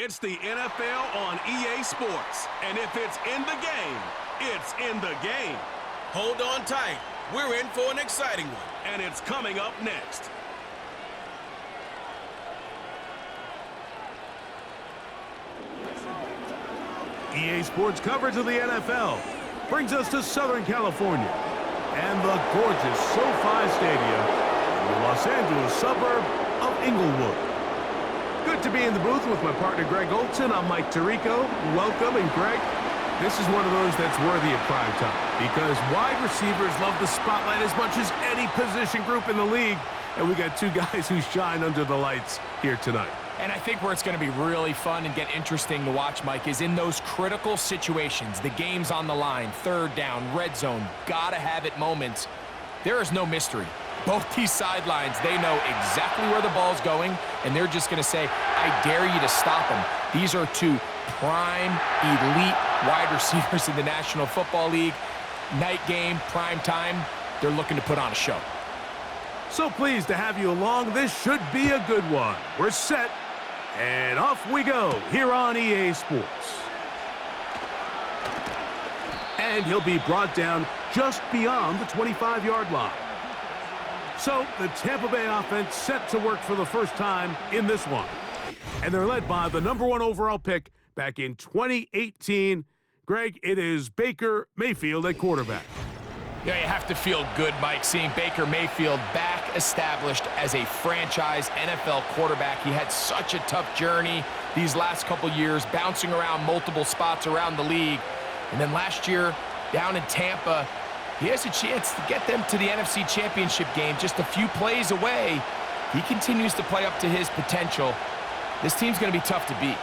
It's the NFL on EA Sports. And if it's in the game, it's in the game. Hold on tight. We're in for an exciting one. And it's coming up next. EA Sports coverage of the NFL brings us to Southern California and the gorgeous SoFi Stadium in the Los Angeles suburb of Inglewood. Good to be in the booth with my partner Greg Olson. I'm Mike Tirico. Welcome, and Greg, this is one of those that's worthy of prime time because wide receivers love the spotlight as much as any position group in the league, and we got two guys who shine under the lights here tonight. And I think where it's going to be really fun and get interesting to watch, Mike, is in those critical situations. The game's on the line, third down, red zone, gotta-have-it moments. There is no mystery. Both these sidelines, they know exactly where the ball's going, and they're just going to say, I dare you to stop him. These are two prime, elite wide receivers in the National Football League. Night game, prime time, they're looking to put on a show. So pleased to have you along. This should be a good one. We're set. And off we go here on EA Sports. And he'll be brought down just beyond the 25-yard line. So the Tampa Bay offense set to work for the first time in this one. And they're led by the #1 overall pick back in 2018. Greg, it is Baker Mayfield at quarterback. Yeah, you have to feel good, Mike, seeing Baker Mayfield back established as a franchise NFL quarterback. He had such a tough journey these last couple years, bouncing around multiple spots around the league. And then last year, down in Tampa, he has a chance to get them to the NFC Championship game just a few plays away. He continues to play up to his potential. This team's going to be tough to beat.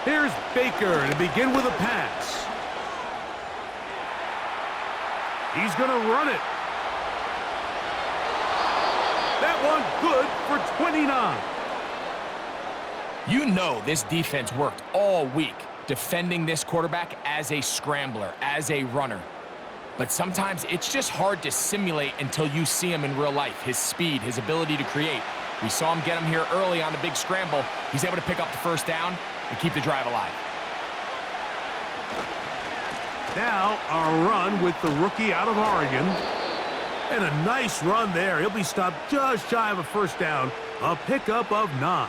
Here's Baker to begin with a pass. He's going to run it. That one good for 29. You know this defense worked all week defending this quarterback as a scrambler, as a runner. But sometimes it's just hard to simulate until you see him in real life, his speed, his ability to create. We saw him get him here early on the big scramble. He's able to pick up the first down and keep the drive alive. Now a run with the rookie out of Oregon. And a nice run there. He'll be stopped just shy of a first down. A pickup of 9.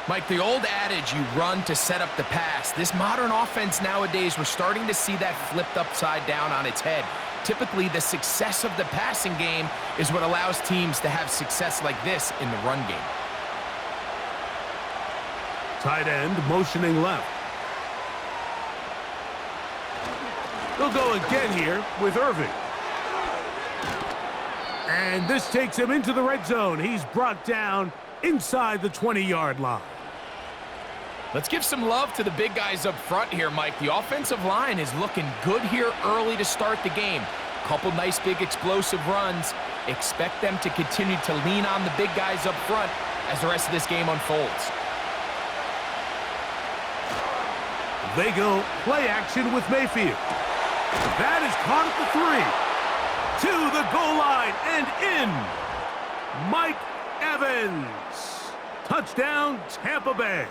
Mike, the old adage, you run to set up the pass. This modern offense nowadays, we're starting to see that flipped upside down on its head. Typically, the success of the passing game is what allows teams to have success like this in the run game. Tight end motioning left. They'll go again here with Irving. And this takes him into the red zone. He's brought down inside the 20-yard line. Let's give some love to the big guys up front here, Mike. The offensive line is looking good here early to start the game. Couple nice big explosive runs. Expect them to continue to lean on the big guys up front as the rest of this game unfolds. They go play action with Mayfield. That is caught at the 3. To the goal line and in. Mike Evans. Touchdown, Tampa Bay.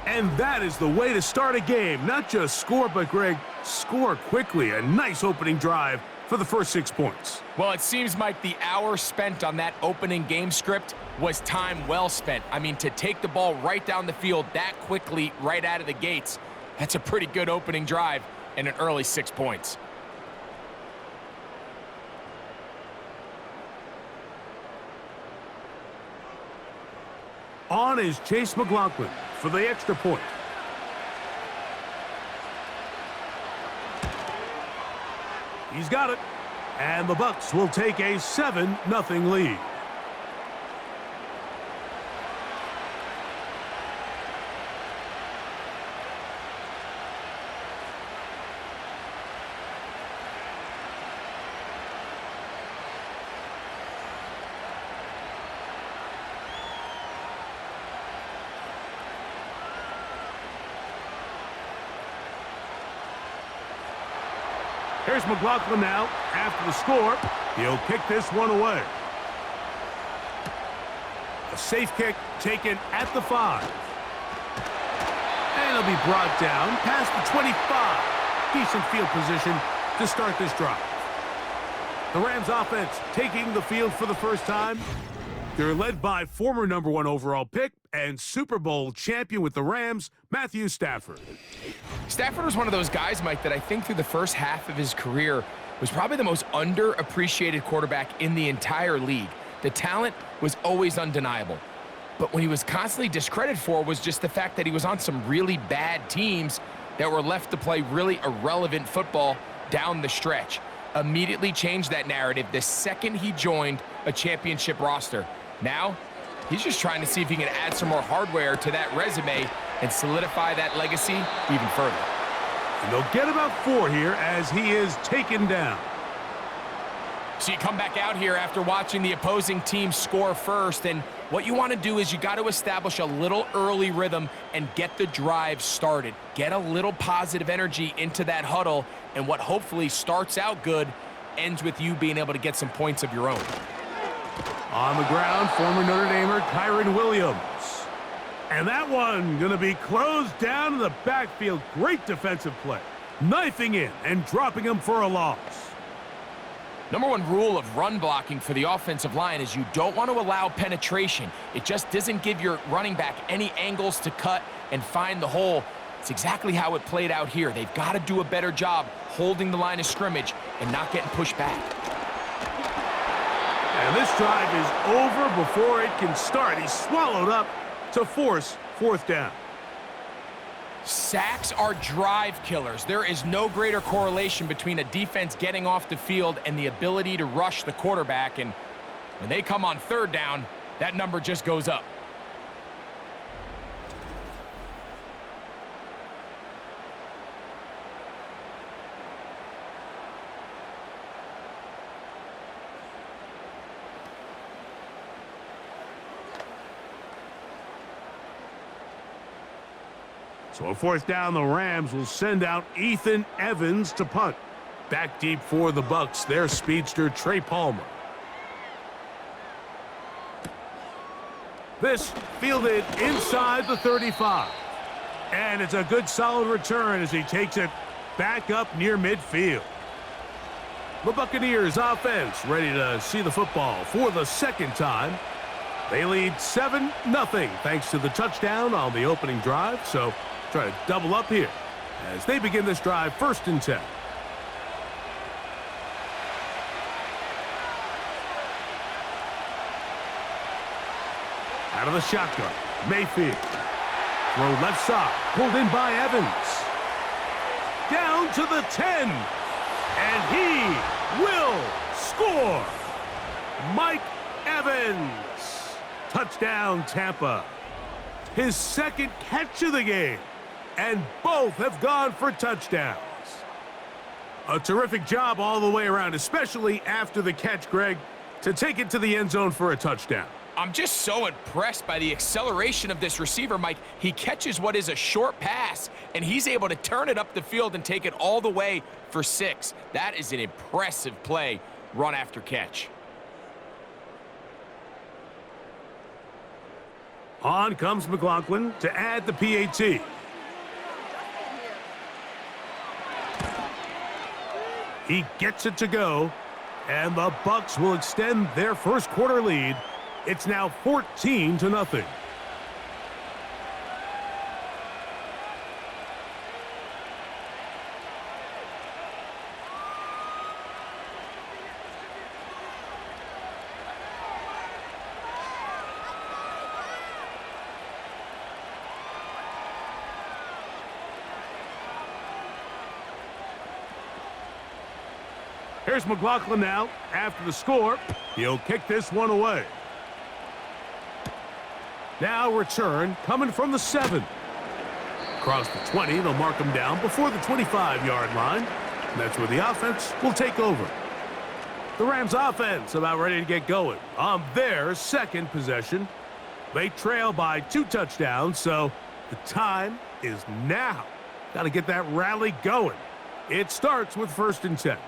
And that is the way to start a game. Not just score, but, Greg, score quickly. A nice opening drive for the first 6 points. Well, it seems, Mike, the hour spent on that opening game script was time well spent. I mean, to take the ball right down the field that quickly right out of the gates, that's a pretty good opening drive and an early 6 points. On is Chase McLaughlin for the extra point. He's got it. And the Bucs will take a 7-0 lead. Here's McLaughlin now. After the score, he'll kick this one away. A safe kick taken at the 5. And he'll be brought down past the 25. Decent field position to start this drive. The Rams offense taking the field for the first time. They're led by former #1 overall pick and Super Bowl champion with the Rams, Matthew Stafford. Stafford was one of those guys, Mike, that I think through the first half of his career was probably the most underappreciated quarterback in the entire league. The talent was always undeniable. But when he was constantly discredited for was just the fact that he was on some really bad teams that were left to play really irrelevant football down the stretch. Immediately changed that narrative the second he joined a championship roster. Now, he's just trying to see if he can add some more hardware to that resume and solidify that legacy even further. And they'll get about 4 here as he is taken down. So you come back out here after watching the opposing team score first, and what you want to do is you got to establish a little early rhythm and get the drive started. Get a little positive energy into that huddle, and what hopefully starts out good ends with you being able to get some points of your own. On the ground, former Notre Damer Kyron Williams. And that one going to be closed down in the backfield. Great defensive play. Knifing in and dropping him for a loss. #1 rule of run blocking for the offensive line is you don't want to allow penetration. It just doesn't give your running back any angles to cut and find the hole. It's exactly how it played out here. They've got to do a better job holding the line of scrimmage and not getting pushed back. And this drive is over before it can start. He's swallowed up to force 4th down. Sacks are drive killers. There is no greater correlation between a defense getting off the field and the ability to rush the quarterback. And when they come on 3rd down, that number just goes up. So a 4th down, the Rams will send out Ethan Evans to punt. Back deep for the Bucs, their speedster Trey Palmer. This fielded inside the 35. And it's a good solid return as he takes it back up near midfield. The Buccaneers offense ready to see the football for the 2nd time. They lead 7-0 thanks to the touchdown on the opening drive. So try to double up here as they begin this drive 1st and 10. Out of the shotgun, Mayfield. Throw left side, pulled in by Evans. Down to the 10. And he will score. Mike Evans. Touchdown, Tampa. His 2nd catch of the game. And both have gone for touchdowns. A terrific job all the way around, especially after the catch, Greg, to take it to the end zone for a touchdown. I'm just so impressed by the acceleration of this receiver, Mike. He catches what is a short pass, and he's able to turn it up the field and take it all the way for 6. That is an impressive play, run after catch. On comes McLaughlin to add the PAT. He gets it to go, and the Bucs will extend their 1st quarter lead. It's now 14-0. Here's McLaughlin now. After the score, he'll kick this one away. Now return coming from the 7. Across the 20, they'll mark him down before the 25-yard line. And that's where the offense will take over. The Rams offense about ready to get going on their 2nd possession. They trail by 2 touchdowns, so the time is now. Got to get that rally going. It starts with 1st and 10.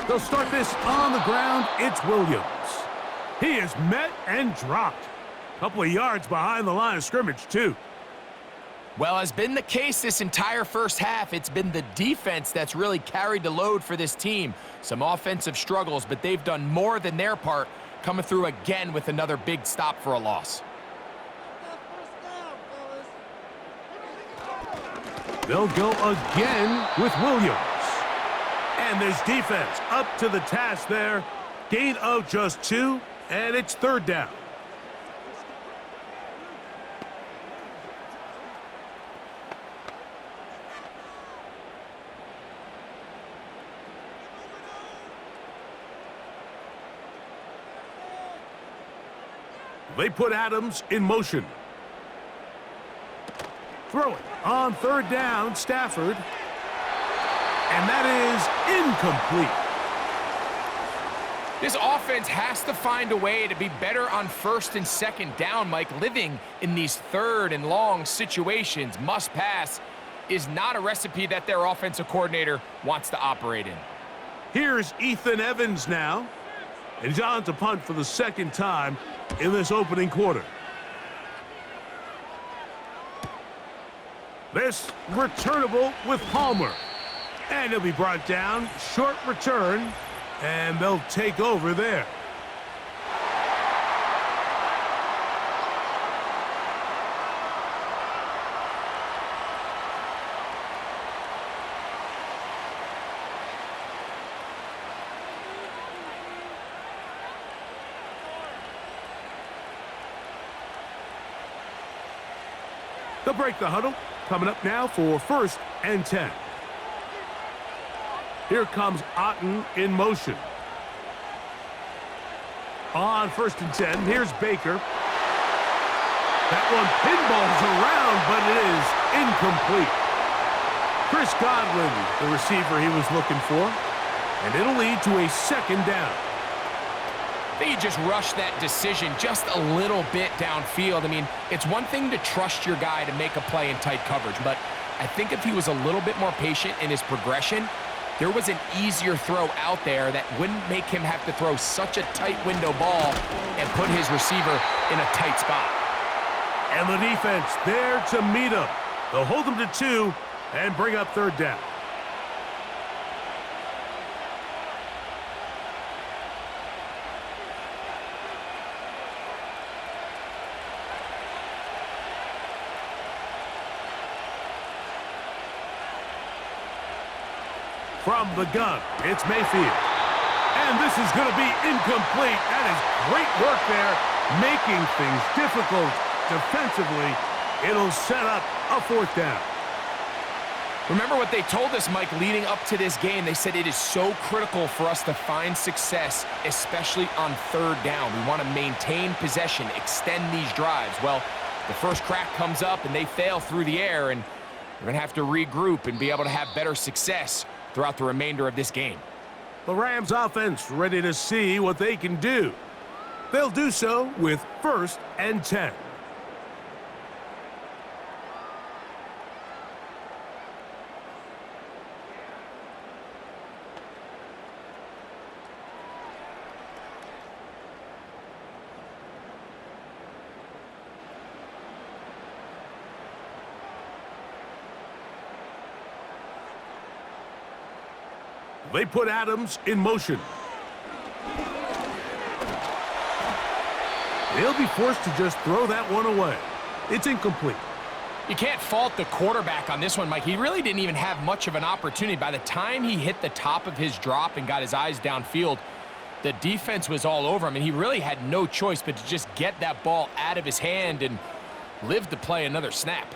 They'll start this on the ground. It's Williams. He is met and dropped. A couple of yards behind the line of scrimmage, too. Well, has been the case this entire first half. It's been the defense that's really carried the load for this team. Some offensive struggles, but they've done more than their part, coming through again with another big stop for a loss. They'll go again with Williams. And there's defense up to the task there. Gain of just 2, and it's third down. They put Adams in motion. Throw it on third down, Stafford. And that is incomplete. This offense has to find a way to be better on first and second down, Mike. Living in these third and long situations, must pass, is not a recipe that their offensive coordinator wants to operate in. Here's Ethan Evans now. And he's on to punt for the second time in this opening quarter. This returnable with Palmer. And he'll be brought down. Short return. And they'll take over there. They'll break the huddle. Coming up now for 1st and 10. Here comes Otten in motion. On 1st and 10, here's Baker. That one pinballs around, but it is incomplete. Chris Godwin, the receiver he was looking for. And it'll lead to a second down. I think he just rushed that decision just a little bit downfield. I mean, it's one thing to trust your guy to make a play in tight coverage, but I think if he was a little bit more patient in his progression, there was an easier throw out there that wouldn't make him have to throw such a tight window ball and put his receiver in a tight spot. And the defense there to meet him. They'll hold him to 2 and bring up third down. From the gun, it's Mayfield. And this is going to be incomplete. That is great work there, making things difficult defensively. It'll set up a 4th down. Remember what they told us, Mike, leading up to this game. They said it is so critical for us to find success, especially on third down. We want to maintain possession, extend these drives. Well, the first crack comes up and they fail through the air, and we're going to have to regroup and be able to have better success throughout the remainder of this game. The Rams offense ready to see what they can do. They'll do so with 1st and 10. They put Adams in motion. They'll be forced to just throw that one away. It's incomplete. You can't fault the quarterback on this one, Mike. He really didn't even have much of an opportunity. By the time he hit the top of his drop and got his eyes downfield, the defense was all over him, and he really had no choice but to just get that ball out of his hand and live to play another snap.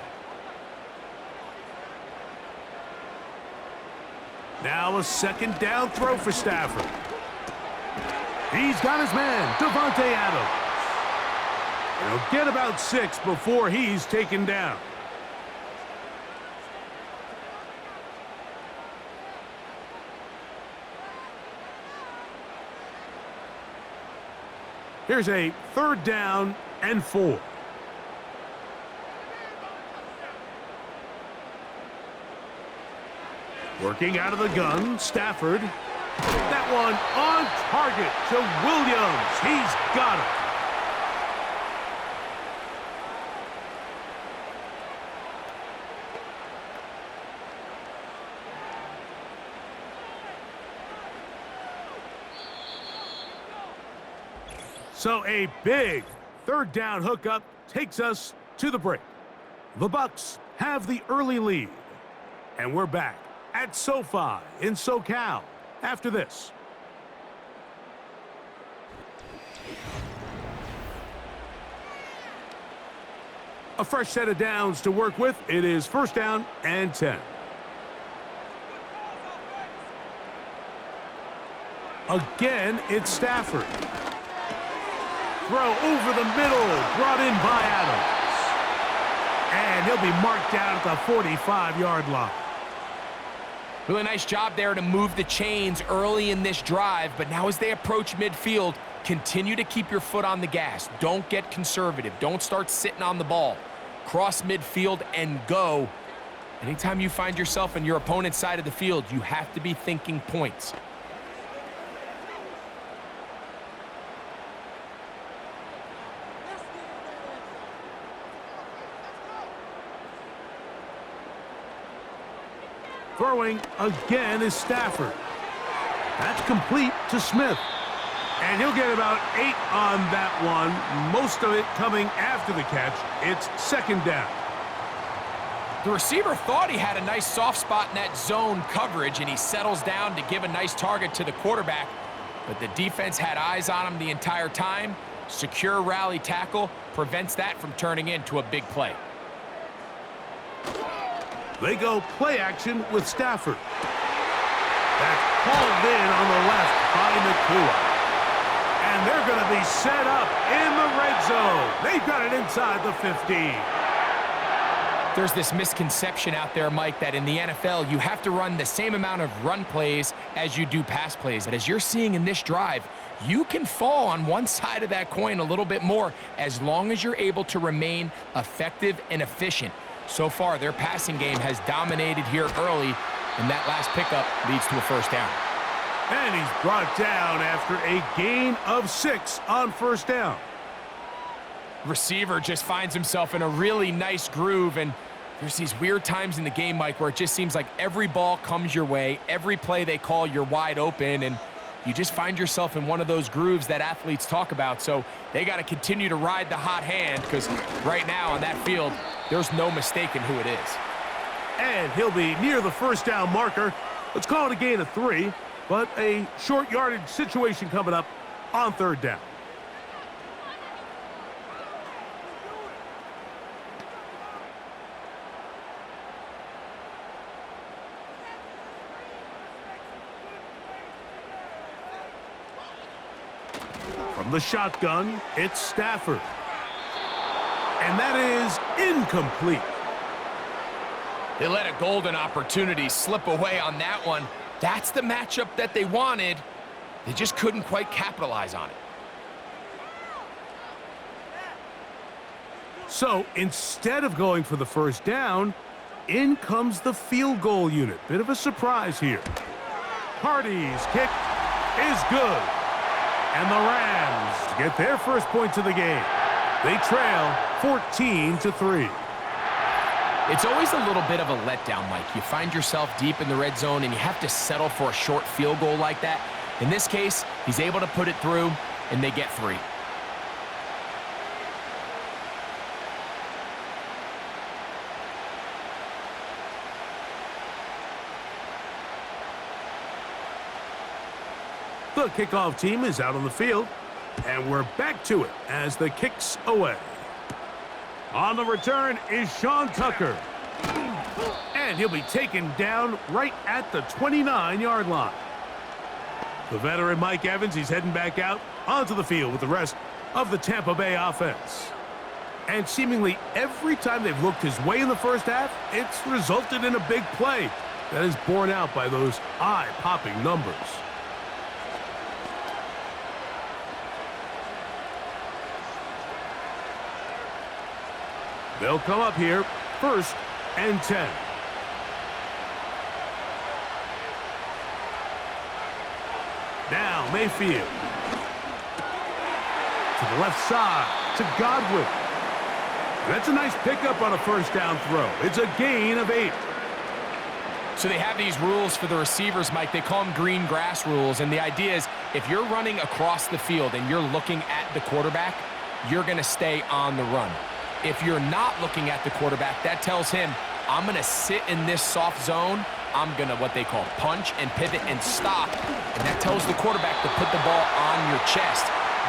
Now a second down throw for Stafford. He's got his man, Devontae Adams. He'll get about 6 before he's taken down. Here's a 3rd down and 4. Working out of the gun, Stafford. That one on target to Williams. He's got it. So a big third down hookup takes us to the break. The Bucs have the early lead. And we're back at SoFi in SoCal after this. A fresh set of downs to work with. It is first down and 10. Again, it's Stafford. Throw over the middle, brought in by Adams. And he'll be marked down at the 45-yard line. Really nice job there to move the chains early in this drive, but now as they approach midfield, continue to keep your foot on the gas. Don't get conservative. Don't start sitting on the ball. Cross midfield and go. Anytime you find yourself on your opponent's side of the field, you have to be thinking points. Throwing again is Stafford. That's complete to Smith. And he'll get about 8 on that one, most of it coming after the catch. It's second down. The receiver thought he had a nice soft spot in that zone coverage, and he settles down to give a nice target to the quarterback. But the defense had eyes on him the entire time. Secure rally tackle prevents that from turning into a big play. They go play action with Stafford. That's called in on the left by Nakua. And they're going to be set up in the red zone. They've got it inside the 15. There's this misconception out there, Mike, that in the NFL, you have to run the same amount of run plays as you do pass plays. But as you're seeing in this drive, you can fall on one side of that coin a little bit more as long as you're able to remain effective and efficient. So far, their passing game has dominated here early, and that last pickup leads to a first down. And he's brought down after a gain of 6 on first down. Receiver just finds himself in a really nice groove, and there's these weird times in the game, Mike, where it just seems like every ball comes your way, every play they call, you're wide open, and you just find yourself in one of those grooves that athletes talk about. So they got to continue to ride the hot hand, because right now on that field, there's no mistaking who it is. And he'll be near the first down marker. Let's call it a gain of 3, but a short yardage situation coming up on third down. From the shotgun, it's Stafford. And that is incomplete. They let a golden opportunity slip away on that one. That's the matchup that they wanted. They just couldn't quite capitalize on it. So instead of going for the first down, in comes the field goal unit. Bit of a surprise here. Hardy's kick is good. And the Rams get their first points of the game. They trail 14-3. It's always a little bit of a letdown, Mike. You find yourself deep in the red zone and you have to settle for a short field goal like that. In this case, he's able to put it through, and they get 3. The kickoff team is out on the field, and we're back to it as the kick's away. On the return is Sean Tucker. And he'll be taken down right at the 29-yard line. The veteran Mike Evans, he's heading back out onto the field with the rest of the Tampa Bay offense. And seemingly every time they've looked his way in the first half, it's resulted in a big play that is borne out by those eye-popping numbers. They'll come up here, first and 10. Now Mayfield. To the left side, to Godwin. That's a nice pickup on a first down throw. It's a gain of 8. So they have these rules for the receivers, Mike. They call them green grass rules, and the idea is if you're running across the field and you're looking at the quarterback, you're going to stay on the run. If you're not looking at the quarterback, that tells him, I'm going to sit in this soft zone. I'm going to, what they call, punch and pivot and stop, and that tells the quarterback to put the ball on your chest.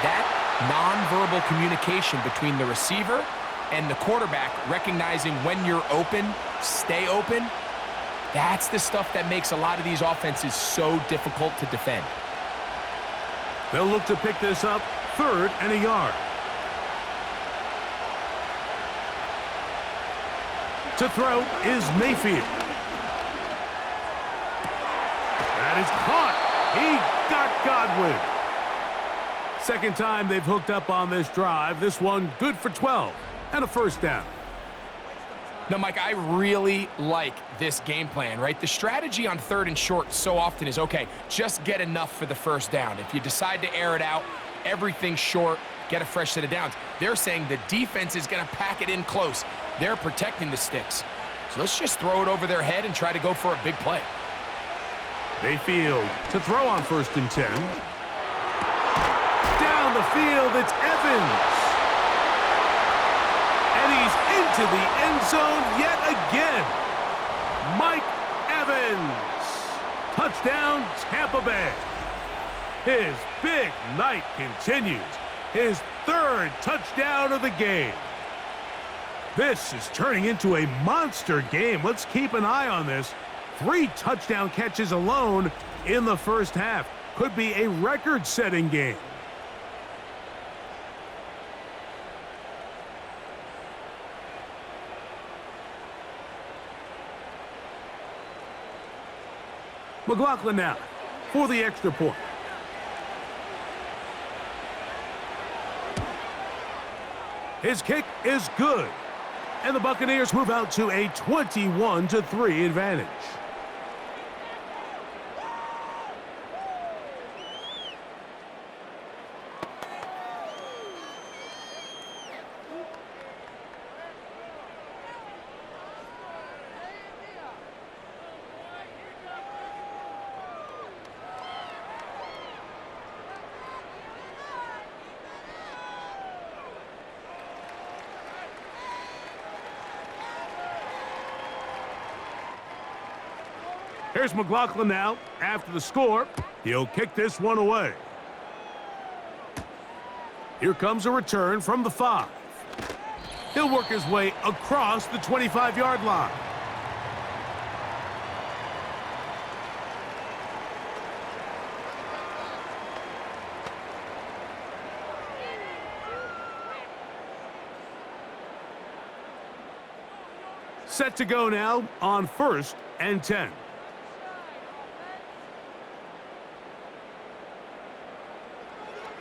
That nonverbal communication between the receiver and the quarterback, recognizing when you're open, stay open, that's the stuff that makes a lot of these offenses so difficult to defend. They'll look to pick this up, 3rd and a yard. To throw is Mayfield. That is caught. He got Godwin. Second time they've hooked up on this drive. This one good for 12 and a first down. Now, Mike, I really like this game plan, right? The strategy on 3rd and short so often is, okay, just get enough for the first down. If you decide to air it out, everything short, get a fresh set of downs. They're saying the defense is going to pack it in close. They're protecting the sticks. So let's just throw it over their head and try to go for a big play. Mayfield to throw on 1st and 10. Down the field, it's Evans. And he's into the end zone yet again. Mike Evans. Touchdown, Tampa Bay. His big night continues. His 3rd touchdown of the game. This is turning into a monster game. Let's keep an eye on this. 3 touchdown catches alone in the first half. Could be a record-setting game. McLaughlin now for the extra point. His kick is good. And the Buccaneers move out to a 21-3 advantage. Here's McLaughlin now. After the score, he'll kick this one away. Here comes a return from the 5. He'll work his way across the 25-yard line. Set to go now on 1st and 10.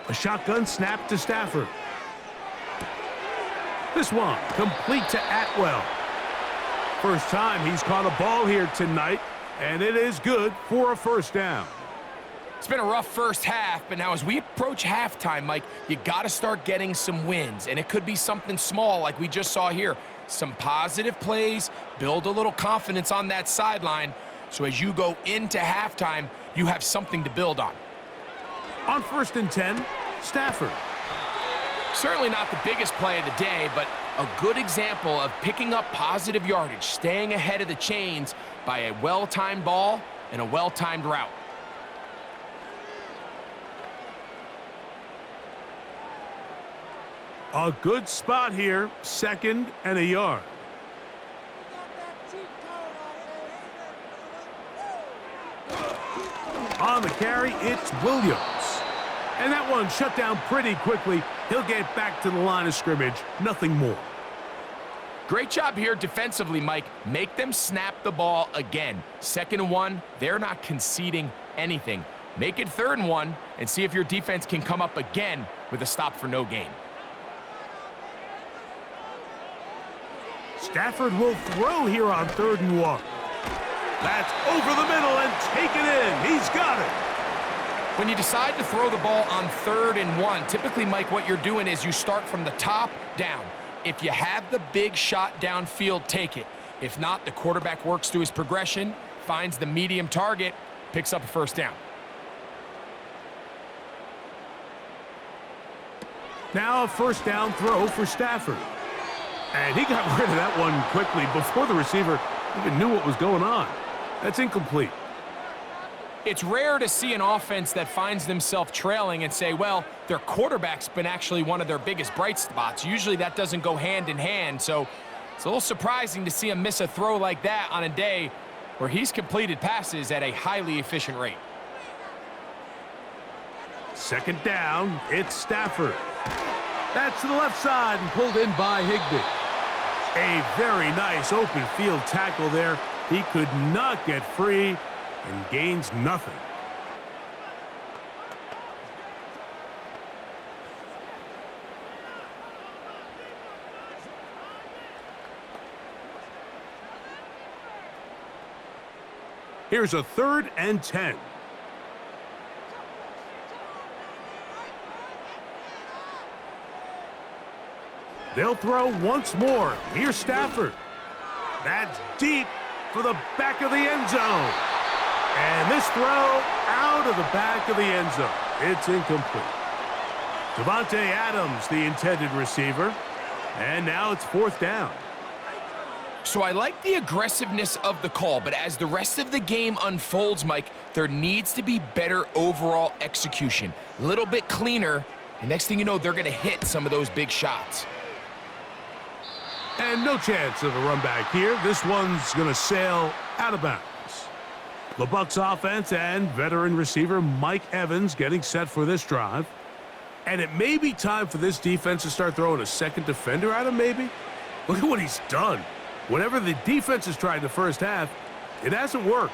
A shotgun snap to Stafford. This one complete to Atwell. First time he's caught a ball here tonight, and it is good for a first down. It's been a rough first half, but now as we approach halftime, Mike, you got to start getting some wins, and it could be something small like we just saw here. Some positive plays, build a little confidence on that sideline, so as you go into halftime, you have something to build on. On 1st and 10, Stafford. Certainly not the biggest play of the day, but a good example of picking up positive yardage, staying ahead of the chains by a well-timed ball and a well-timed route. A good spot here, 2nd and a yard. On the carry, it's Williams. And that one shut down pretty quickly. He'll get back to the line of scrimmage. Nothing more. Great job here defensively, Mike. Make them snap the ball again. 2nd and 1, they're not conceding anything. Make it 3rd and 1 and see if your defense can come up again with a stop for no gain. Stafford will throw here on 3rd and 1. That's over the middle and taken in. He's got it. When you decide to throw the ball on 3rd and 1, typically, Mike, what you're doing is you start from the top down. If you have the big shot downfield, take it. If not, the quarterback works through his progression, finds the medium target, picks up a first down. Now a first down throw for Stafford. And he got rid of that one quickly before the receiver even knew what was going on. That's incomplete. It's rare to see an offense that finds themselves trailing and say, well, their quarterback's been actually one of their biggest bright spots. Usually that doesn't go hand in hand, so it's a little surprising to see him miss a throw like that on a day where he's completed passes at a highly efficient rate. Second down, it's Stafford. That's to the left side and pulled in by Higbee. A very nice open field tackle there. He could not get free and gains nothing. Here's a 3rd and 10. They'll throw once more. Here's Stafford. That's deep for the back of the end zone. And this throw out of the back of the end zone. It's incomplete. Davante Adams, the intended receiver. And now it's 4th down. So I like the aggressiveness of the call, but as the rest of the game unfolds, Mike, there needs to be better overall execution. A little bit cleaner, and next thing you know, they're going to hit some of those big shots. And no chance of a run back here. This one's going to sail out of bounds. The Bucs offense and veteran receiver Mike Evans getting set for this drive. And it may be time for this defense to start throwing a second defender at him, maybe. Look at what he's done. Whatever the defense has tried in the first half, it hasn't worked.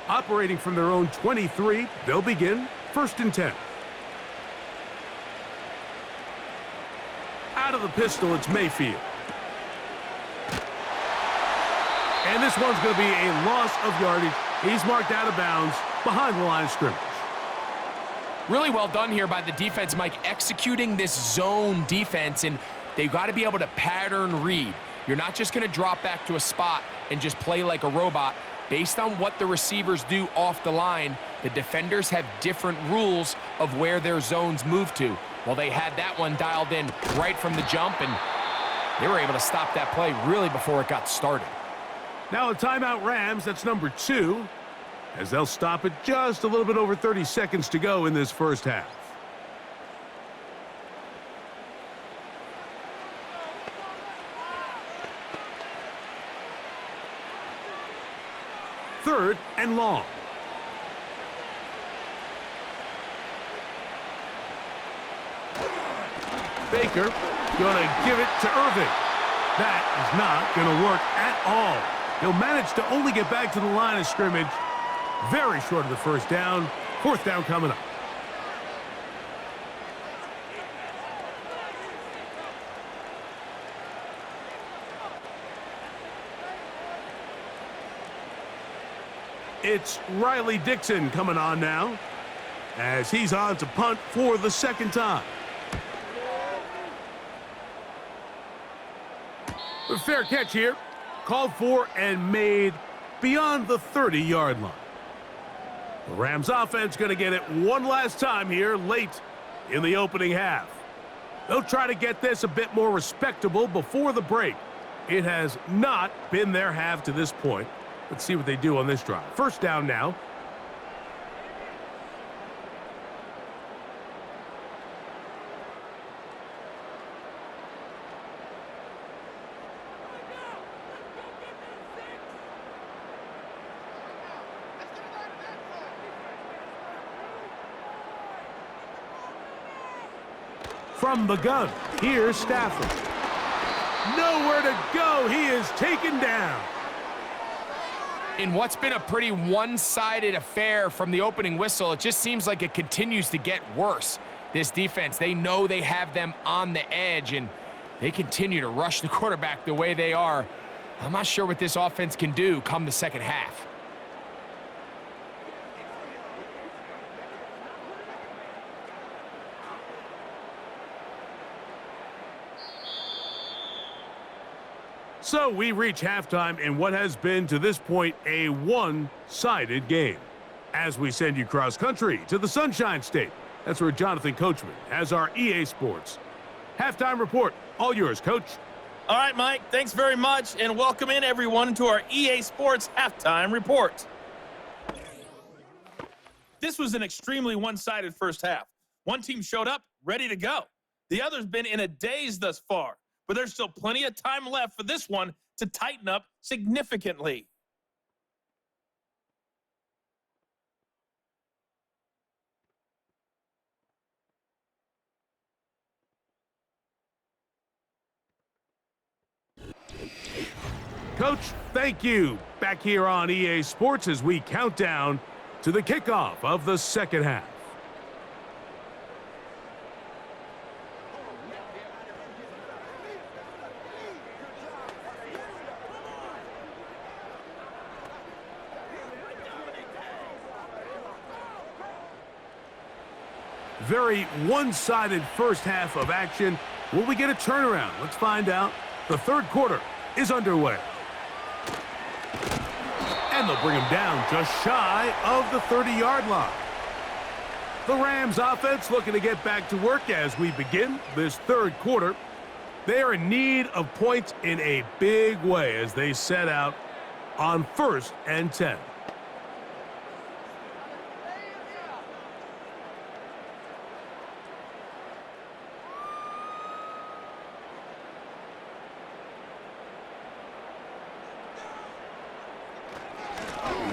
Operating from their own 23, they'll begin 1st and 10. Out of the pistol, it's Mayfield. And this one's going to be a loss of yardage. He's marked out of bounds behind the line of scrimmage. Really well done here by the defense, Mike, executing this zone defense, and they've got to be able to pattern read. You're not just going to drop back to a spot and just play like a robot. Based on what the receivers do off the line, the defenders have different rules of where their zones move to. Well, they had that one dialed in right from the jump, and they were able to stop that play really before it got started. Now a timeout Rams, that's number 2, as they'll stop it just a little bit over 30 seconds to go in this first half. Third and long. Baker gonna give it to Irving. That is not gonna work at all. He'll manage to only get back to the line of scrimmage. Very short of the first down. 4th down coming up. It's Riley Dixon coming on now as he's on to punt for the 2nd time. A fair catch here. Called for and made beyond the 30-yard line. The Rams offense going to get it one last time here late in the opening half. They'll try to get this a bit more respectable before the break. It has not been their half to this point. Let's see what they do on this drive. First down now. From the gun, here's Stafford. Nowhere to go. He is taken down. In what's been a pretty one-sided affair from the opening whistle, it just seems like it continues to get worse. This defense, they know they have them on the edge, and they continue to rush the quarterback the way they are. I'm not sure what this offense can do come the second half. So we reach halftime in what has been, to this point, a one-sided game. As we send you cross-country to the Sunshine State, that's where Jonathan Coachman has our EA Sports halftime report. All yours, Coach. All right, Mike, thanks very much, and welcome in everyone to our EA Sports halftime report. This was an extremely one-sided first half. One team showed up, ready to go. The other's been in a daze thus far, but there's still plenty of time left for this one to tighten up significantly. Coach, thank you. Back here on EA Sports as we count down to the kickoff of the second half. Very one-sided first half of action. Will we get a turnaround? Let's find out. The third quarter is underway. And they'll bring him down just shy of the 30-yard line. The Rams offense looking to get back to work as we begin this third quarter. They are in need of points in a big way as they set out on 1st and 10.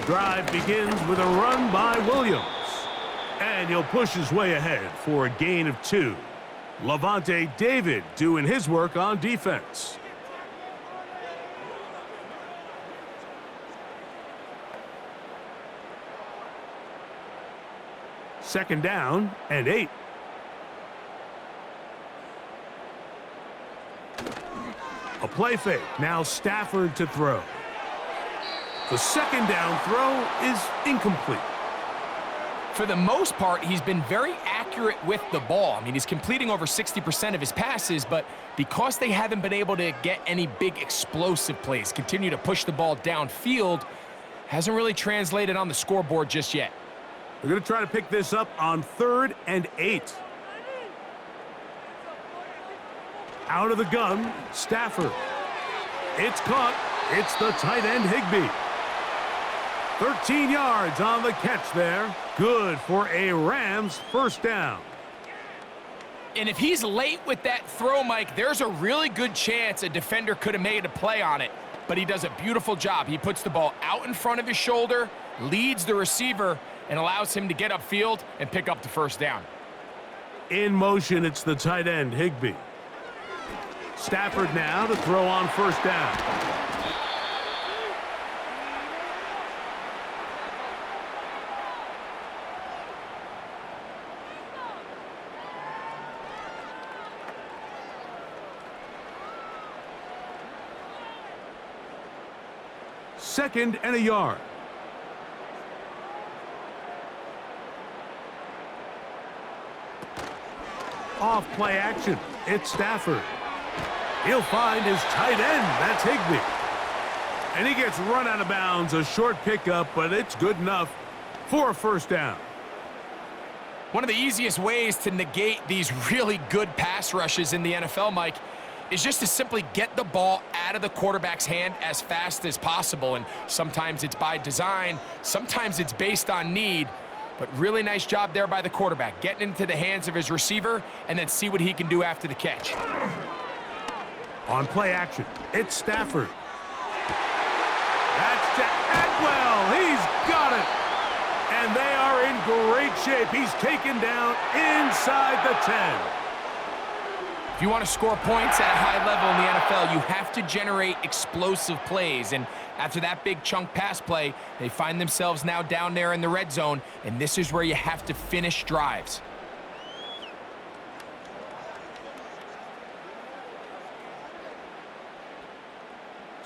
Drive begins with a run by Williams. And he'll push his way ahead for a gain of 2. Levante David doing his work on defense. Second down and 8. A play fake. Now Stafford to throw. The second down throw is incomplete. For the most part, he's been very accurate with the ball. I mean, he's completing over 60% of his passes, but because they haven't been able to get any big explosive plays, continue to push the ball downfield, hasn't really translated on the scoreboard just yet. They're going to try to pick this up on 3rd and 8. Out of the gun, Stafford. It's caught. It's the tight end, Higbee. 13 yards on the catch there. Good for a Rams first down. And if he's late with that throw, Mike, there's a really good chance a defender could have made a play on it. But he does a beautiful job. He puts the ball out in front of his shoulder, leads the receiver, and allows him to get upfield and pick up the first down. In motion, it's the tight end, Higbee. Stafford now to throw on first down. Second and a yard. Off play action. It's Stafford. He'll find his tight end. That's Higbee. And he gets run out of bounds. A short pickup, but it's good enough for a first down. One of the easiest ways to negate these really good pass rushes in the NFL, Mike, is just to simply get the ball out of the quarterback's hand as fast as possible. And sometimes it's by design, sometimes it's based on need, but really nice job there by the quarterback, getting into the hands of his receiver and then see what he can do after the catch. On play action, it's Stafford. That's Atwell. He's got it. And they are in great shape. He's taken down inside the 10. If you want to score points at a high level in the NFL, you have to generate explosive plays. And after that big chunk pass play, they find themselves now down there in the red zone, and this is where you have to finish drives.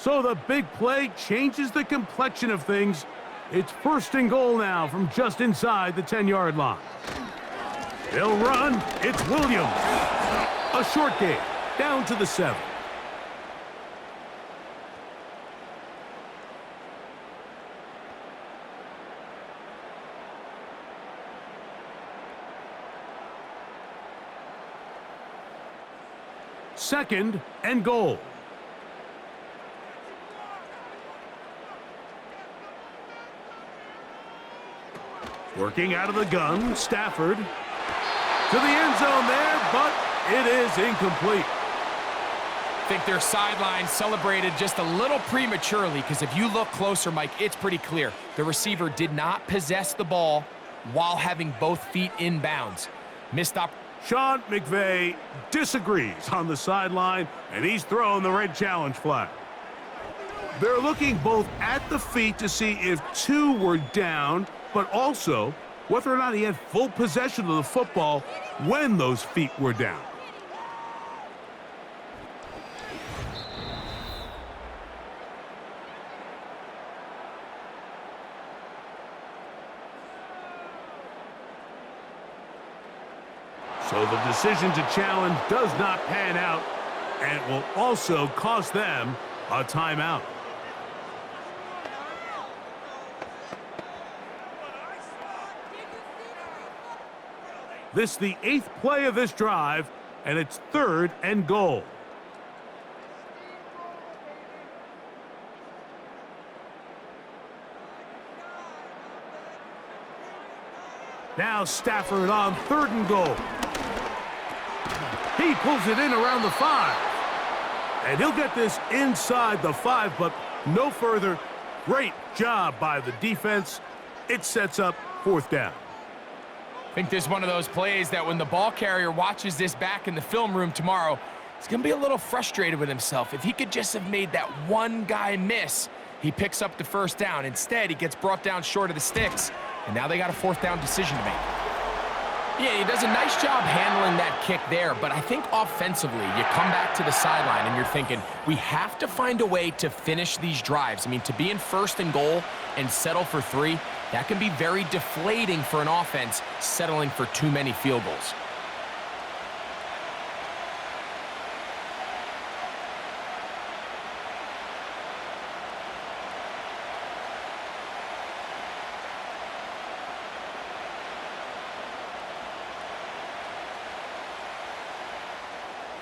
So the big play changes the complexion of things. It's 1st and goal now from just inside the 10-yard line. They'll run. It's Williams. A short gain, down to the 7. Second and goal. Working out of the gun, Stafford. To the end zone there, but it is incomplete. I think their sideline celebrated just a little prematurely, because if you look closer, Mike, it's pretty clear. The receiver did not possess the ball while having both feet in bounds. Missed up. Sean McVay disagrees on the sideline, and he's throwing the red challenge flag. They're looking both at the feet to see if 2 were down, but also whether or not he had full possession of the football when those feet were down. So the decision to challenge does not pan out, and it will also cost them a timeout. This is the 8th play of this drive, and it's 3rd and goal. Now Stafford on 3rd and goal. He pulls it in around the 5. And he'll get this inside the 5, but no further. Great job by the defense. It sets up 4th down. I think this is one of those plays that when the ball carrier watches this back in the film room tomorrow, he's going to be a little frustrated with himself. If he could just have made that one guy miss, he picks up the 1st down. Instead, he gets brought down short of the sticks, and now they got a 4th down decision to make. Yeah, he does a nice job handling that kick there, but I think offensively, you come back to the sideline and you're thinking, we have to find a way to finish these drives. I mean, to be in 1st and goal and settle for 3, that can be very deflating for an offense settling for too many field goals.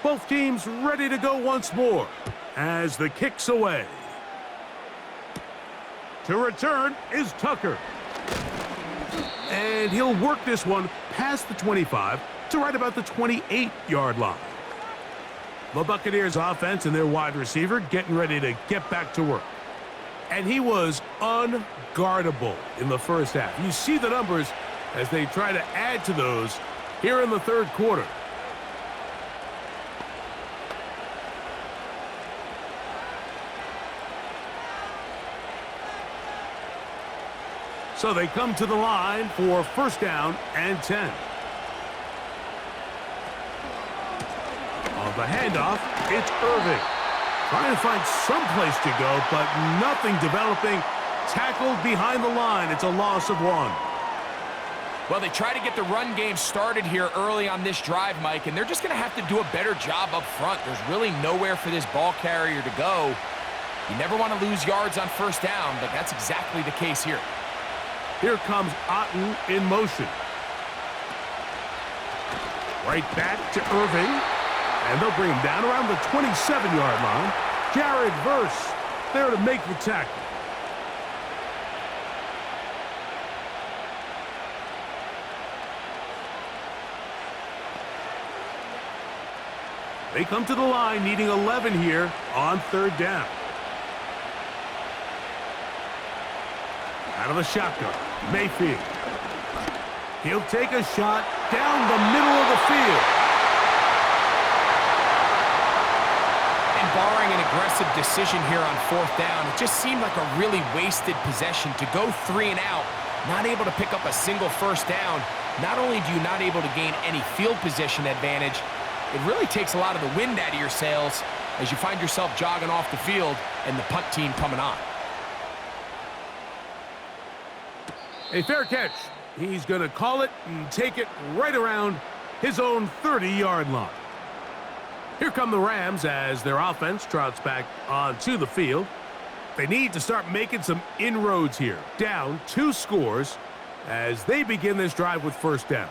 Both teams ready to go once more as the kick's away. To return is Tucker. And he'll work this one past the 25 to right about the 28-yard line. The Buccaneers offense and their wide receiver getting ready to get back to work. And he was unguardable in the 1st half. You see the numbers as they try to add to those here in the 3rd quarter. So they come to the line for 1st down and 10. On the handoff, it's Irving. Trying to find some place to go, but nothing developing. Tackled behind the line. It's a loss of 1. Well, they try to get the run game started here early on this drive, Mike, and they're just going to have to do a better job up front. There's really nowhere for this ball carrier to go. You never want to lose yards on 1st down, but that's exactly the case here. Here comes Otten in motion. Right back to Irving. And they'll bring him down around the 27-yard line. Jared Verse there to make the tackle. They come to the line needing 11 here on 3rd down. Out of the shotgun, Mayfield. He'll take a shot down the middle of the field. And barring an aggressive decision here on 4th down, it just seemed like a really wasted possession to go 3 and out, not able to pick up a single 1st down. Not only do you not able to gain any field position advantage, it really takes a lot of the wind out of your sails, as you find yourself jogging off the field and the punt team coming on. A fair catch. He's going to call it and take it right around his own 30-yard line. Here come the Rams as their offense trots back onto the field. They need to start making some inroads here. Down 2 scores as they begin this drive with first down.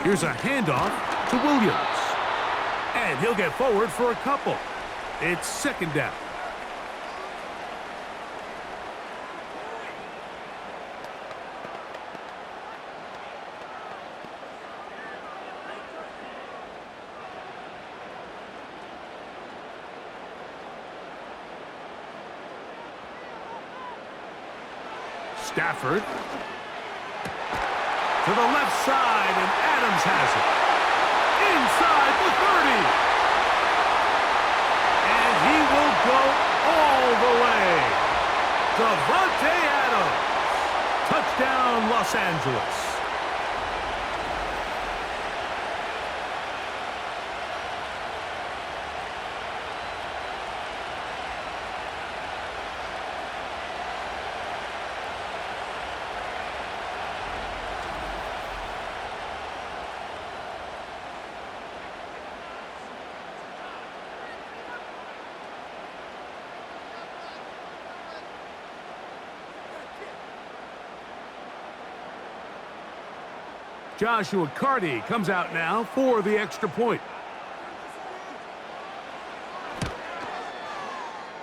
Here's a handoff to Williams. And he'll get forward for a couple. It's second down. Stafford to the left side, and Adams has it. Inside the 30. And he will go all the way. Davante Adams. Touchdown, Los Angeles. Joshua Carty comes out now for the extra point.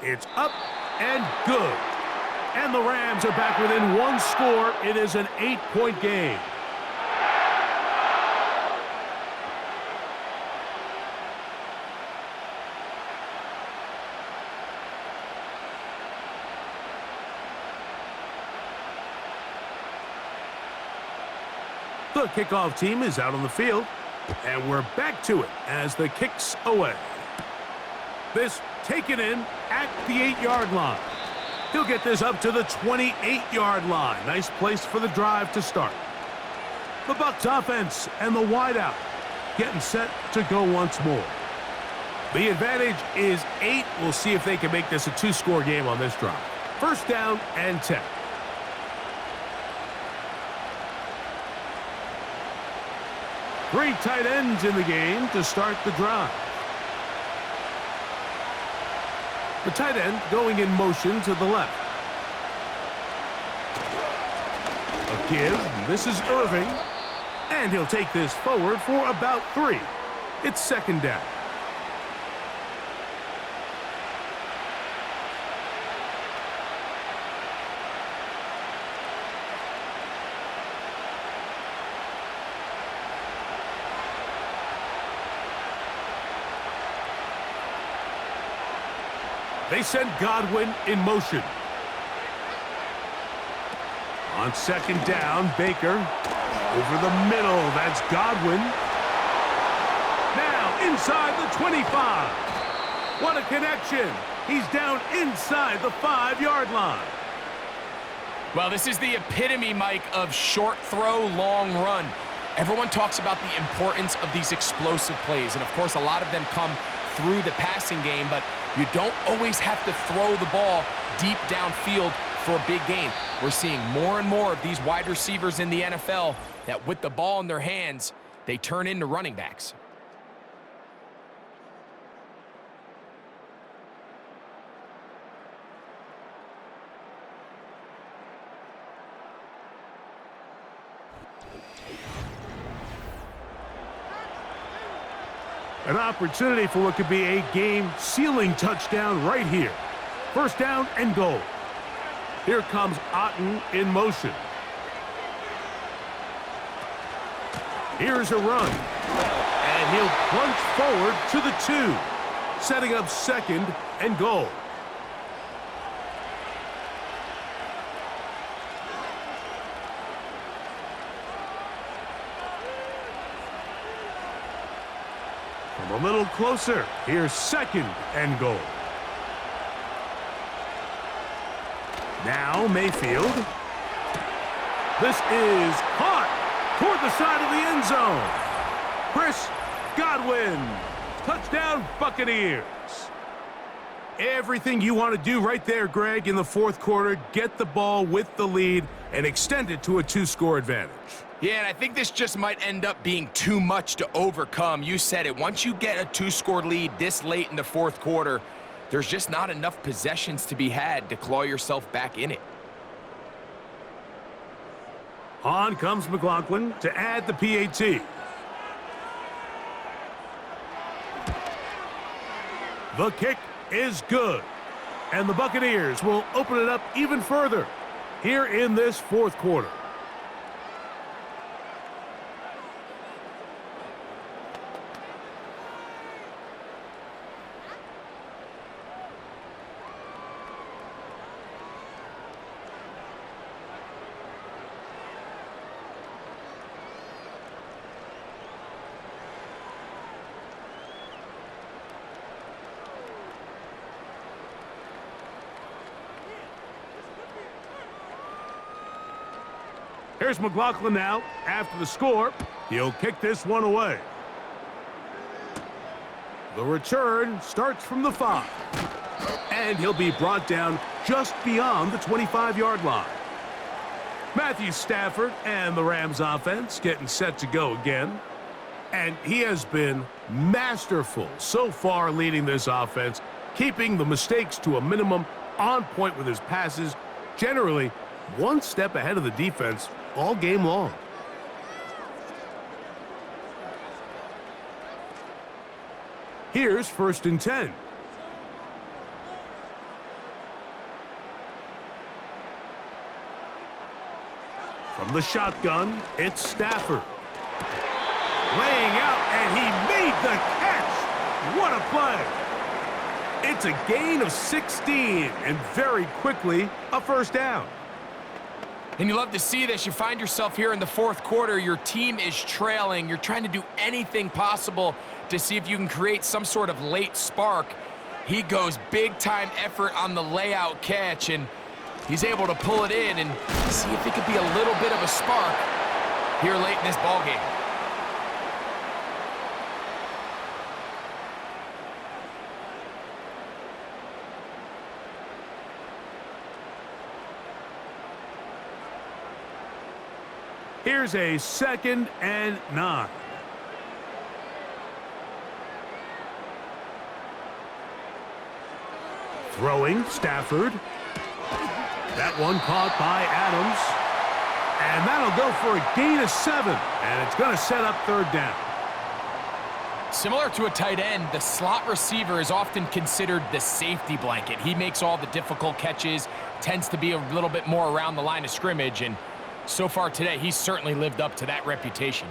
It's up and good. And the Rams are back within 1 score. It is an 8-point game. The kickoff team is out on the field, and we're back to it as the kick's away. This taken in at the 8-yard line. He'll get this up to the 28-yard line. Nice place for the drive to start. The Bucs offense and the wideout getting set to go once more. The advantage is 8. We'll see if they can make this a 2-score game on this drive. First down and 10. Three tight ends in the game to start the drive. The tight end going in motion to the left. A give. This is Irving. And he'll take this forward for about 3. It's second down. They send Godwin in motion. On second down, Baker over the middle. That's Godwin. Now inside the 25. What a connection. He's down inside the 5-yard line. Well, this is the epitome, Mike, of short throw, long run. Everyone talks about the importance of these explosive plays, and of course a lot of them come through the passing game, but you don't always have to throw the ball deep downfield for a big gain. We're seeing more and more of these wide receivers in the NFL that with the ball in their hands, they turn into running backs. An opportunity for what could be a game-sealing touchdown right here. First down and goal. Here comes Otten in motion. Here's a run. And he'll plunge forward to the 2, setting up second and goal. From a little closer, here's second and goal. Now Mayfield. This is caught toward the side of the end zone. Chris Godwin. Touchdown, Buccaneers. Everything you want to do right there, Greg, in the fourth quarter. Get the ball with the lead and extend it to a 2-score advantage. Yeah, and I think this just might end up being too much to overcome. You said it. Once you get a 2-score lead this late in the fourth quarter, there's just not enough possessions to be had to claw yourself back in it. On comes McLaughlin to add the PAT. The kick is good, and the Buccaneers will open it up even further here in this fourth quarter. Here's McLaughlin now. After the score, he'll kick this one away. The return starts from the 5. And he'll be brought down just beyond the 25-yard line. Matthew Stafford and the Rams offense getting set to go again. And he has been masterful so far leading this offense, keeping the mistakes to a minimum, on point with his passes, generally one step ahead of the defense all game long. Here's 1st and 10. From the shotgun, it's Stafford. Laying out, and he made the catch. What a play. It's a gain of 16, and very quickly, a first down. And you love to see this. You find yourself here in the fourth quarter. Your team is trailing. You're trying to do anything possible to see if you can create some sort of late spark. He goes big-time effort on the layout catch, and he's able to pull it in and see if it could be a little bit of a spark here late in this ballgame. Here's a 2nd and 9. Throwing, Stafford. That one caught by Adams. And that'll go for a gain of 7. And it's going to set up 3rd down. Similar to a tight end, the slot receiver is often considered the safety blanket. He makes all the difficult catches, tends to be a little bit more around the line of scrimmage, and so far today, he's certainly lived up to that reputation.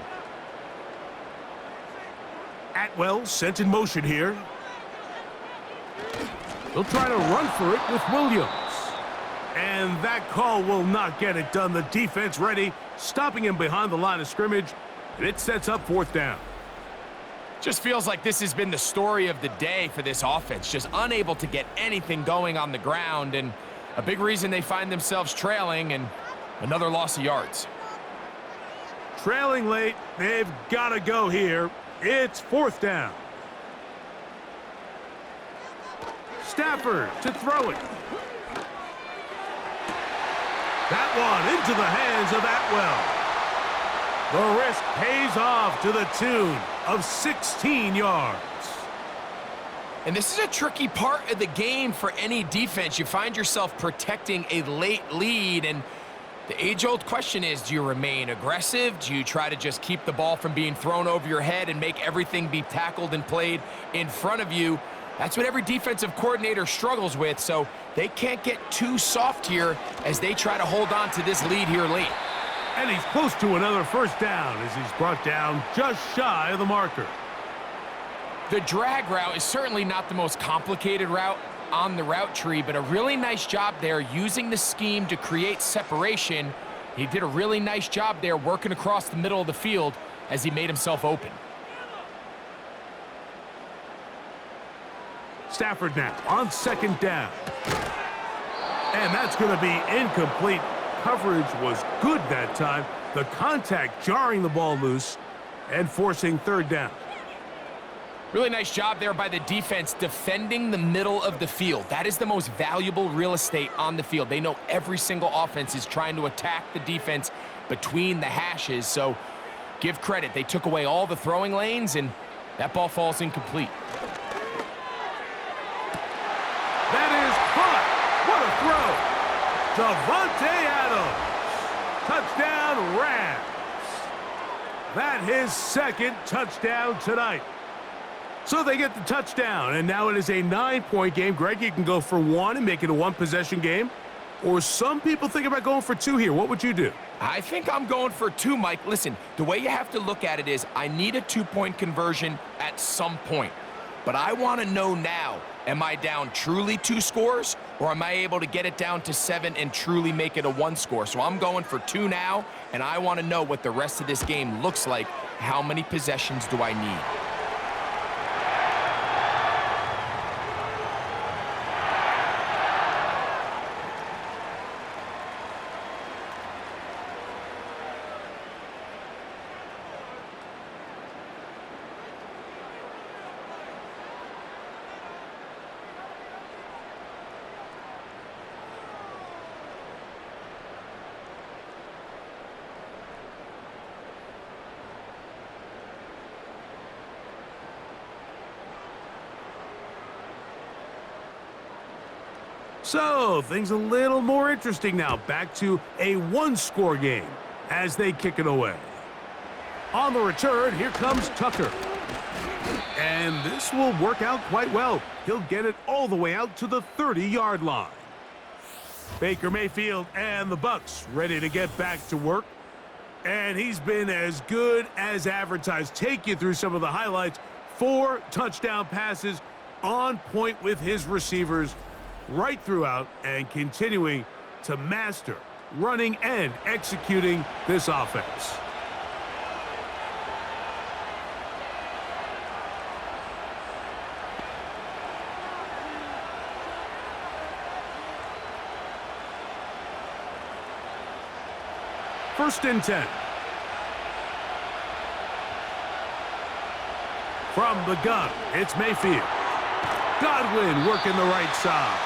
Atwell sent in motion here. He'll try to run for it with Williams. And that call will not get it done. The defense ready, stopping him behind the line of scrimmage, and it sets up 4th down. Just feels like this has been the story of the day for this offense, just unable to get anything going on the ground, and a big reason they find themselves trailing, and another loss of yards. Trailing late, they've got to go here. It's 4th down. Stafford to throw it. That one into the hands of Atwell. The risk pays off to the tune of 16 yards. And this is a tricky part of the game for any defense. You find yourself protecting a late lead, and the age-old question is, do you remain aggressive? Do you try to just keep the ball from being thrown over your head and make everything be tackled and played in front of you? That's what every defensive coordinator struggles with, so they can't get too soft here as they try to hold on to this lead here late. And he's close to another first down as he's brought down just shy of the marker. The drag route is certainly not the most complicated route on the route tree, but a really nice job there using the scheme to create separation. He did a really nice job there working across the middle of the field as he made himself open. Stafford now on 2nd down. And that's going to be incomplete. Coverage was good that time. The contact jarring the ball loose and forcing third down. Really nice job there by the defense defending the middle of the field. That is the most valuable real estate on the field. They know every single offense is trying to attack the defense between the hashes, so give credit. They took away all the throwing lanes, and that ball falls incomplete. That is caught. What a throw. Davante Adams. Touchdown, Rams. That his second touchdown tonight. So they get the touchdown, and now it is a 9-point game. Greg, you can go for one and make it a one-possession game. Or some people think about going for two here. What would you do? I think I'm going for two, Mike. Listen, the way you have to look at it is I need a two-point conversion at some point. But I want to know now, am I down truly 2 scores, or am I able to get it down to 7 and truly make it a 1 score? So I'm going for 2 now, and I want to know what the rest of this game looks like. How many possessions do I need? So, things a little more interesting now. Back to a 1-score game as they kick it away. On the return, here comes Tucker. And this will work out quite well. He'll get it all the way out to the 30-yard line. Baker Mayfield and the Bucs ready to get back to work. And he's been as good as advertised. Take you through some of the highlights. 4 touchdown passes on point with his receivers right throughout, and continuing to master running and executing this offense. First and 10. From the gun, it's Mayfield. Godwin working the right side.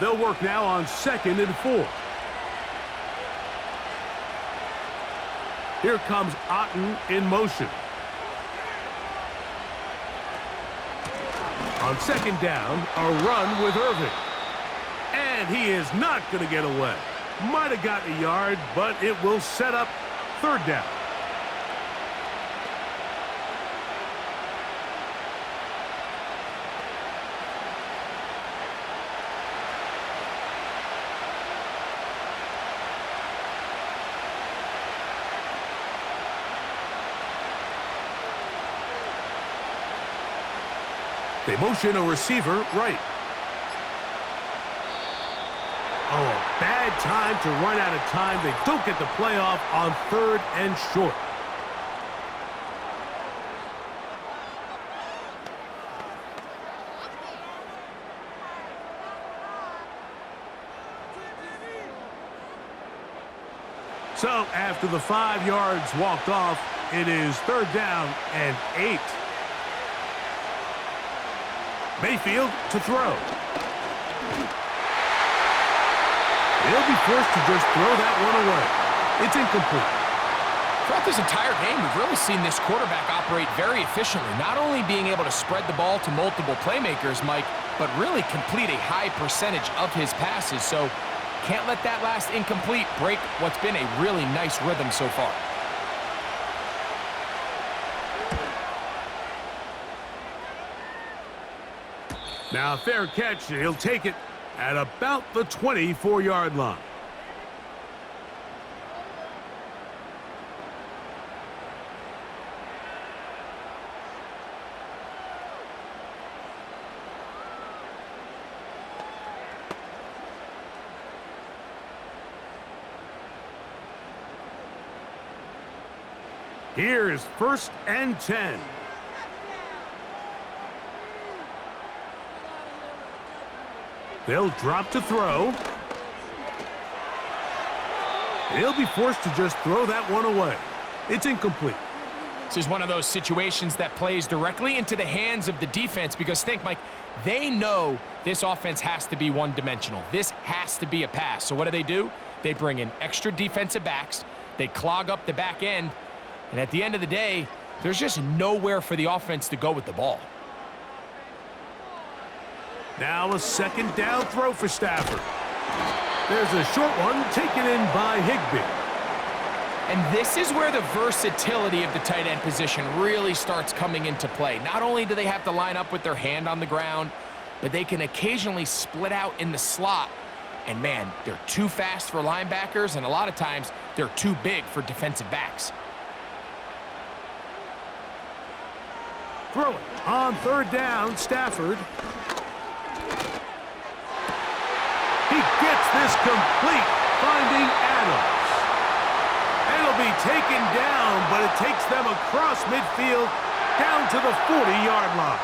They'll work now on 2nd and 4. Here comes Otten in motion. On 2nd down, a run with Irving. And he is not going to get away. Might have gotten a yard, but it will set up 3rd down. They motion a receiver right. Oh, a bad time to run out of time. They don't get the playoff on 3rd and short. So after the 5 yards walked off, it is 3rd down and 8. Mayfield to throw. He'll be forced to just throw that one away. It's incomplete. Throughout this entire game, we've really seen this quarterback operate very efficiently, not only being able to spread the ball to multiple playmakers, Mike, but really complete a high percentage of his passes. So can't let that last incomplete break what's been a really nice rhythm so far. Now, fair catch. He'll take it at about the 24-yard line. Here's 1st and 10. They'll drop to throw. He'll be forced to just throw that one away. It's incomplete. This is one of those situations that plays directly into the hands of the defense because think, Mike, they know this offense has to be one-dimensional. This has to be a pass. So what do? They bring in extra defensive backs. They clog up the back end. And at the end of the day, there's just nowhere for the offense to go with the ball. Now a 2nd down throw for Stafford. There's a short one taken in by Higbee. And this is where the versatility of the tight end position really starts coming into play. Not only do they have to line up with their hand on the ground, but they can occasionally split out in the slot. And man, they're too fast for linebackers, and a lot of times they're too big for defensive backs. Throw it on 3rd down, Stafford. He gets this complete, finding Adams. It'll be taken down, but it takes them across midfield down to the 40-yard line.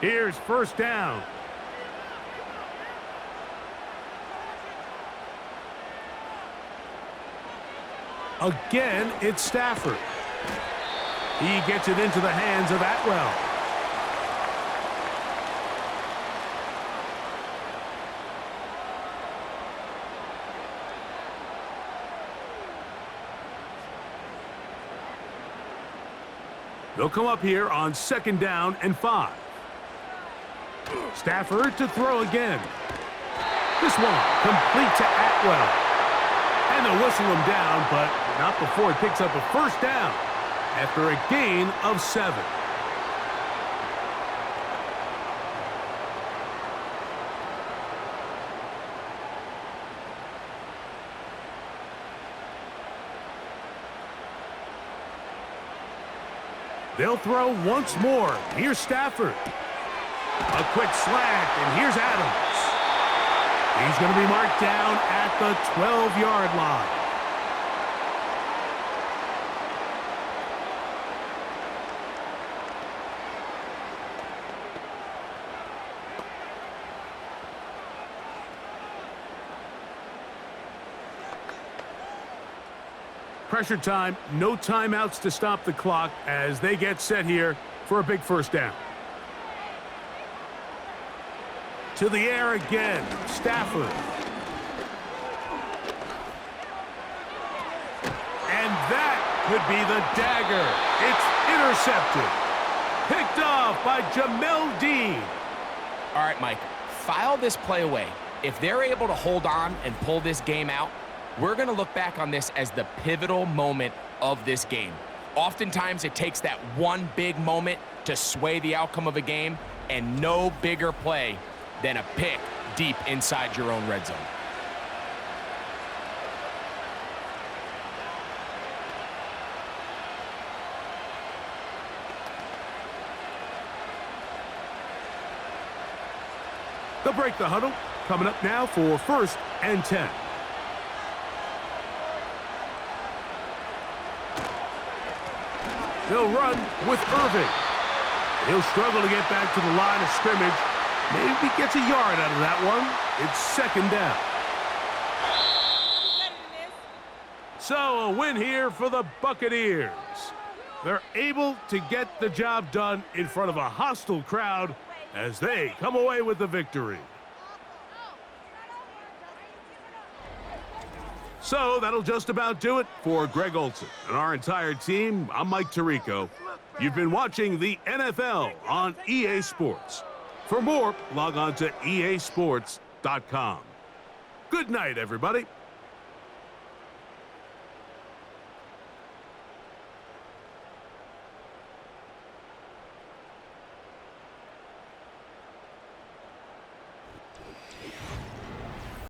Here's 1st down. Again, it's Stafford. He gets it into the hands of Atwell. They'll come up here on 2nd down and 5. Stafford to throw again. This one complete to Atwell. And they'll whistle him down, but not before he picks up a 1st down after a gain of 7. They'll throw once more. Here's Stafford. A quick slant, and here's Adams. He's going to be marked down at the 12-yard line. Pressure time, no timeouts to stop the clock as they get set here for a big 1st down. To the air again, Stafford. And that could be the dagger. It's intercepted. Picked off by Jamel Dean. All right, Mike, file this play away. If they're able to hold on and pull this game out, we're going to look back on this as the pivotal moment of this game. Oftentimes, it takes that one big moment to sway the outcome of a game, and no bigger play than a pick deep inside your own red zone. They'll break the huddle. Coming up now for 1st and 10. They'll run with Irving. He'll struggle to get back to the line of scrimmage. Maybe gets a yard out of that one. It's 2nd down. So a win here for the Buccaneers. They're able to get the job done in front of a hostile crowd as they come away with the victory. So that'll just about do it for Greg Olson and our entire team. I'm Mike Tirico. You've been watching the NFL on EA Sports. For more, log on to easports.com. Good night, everybody.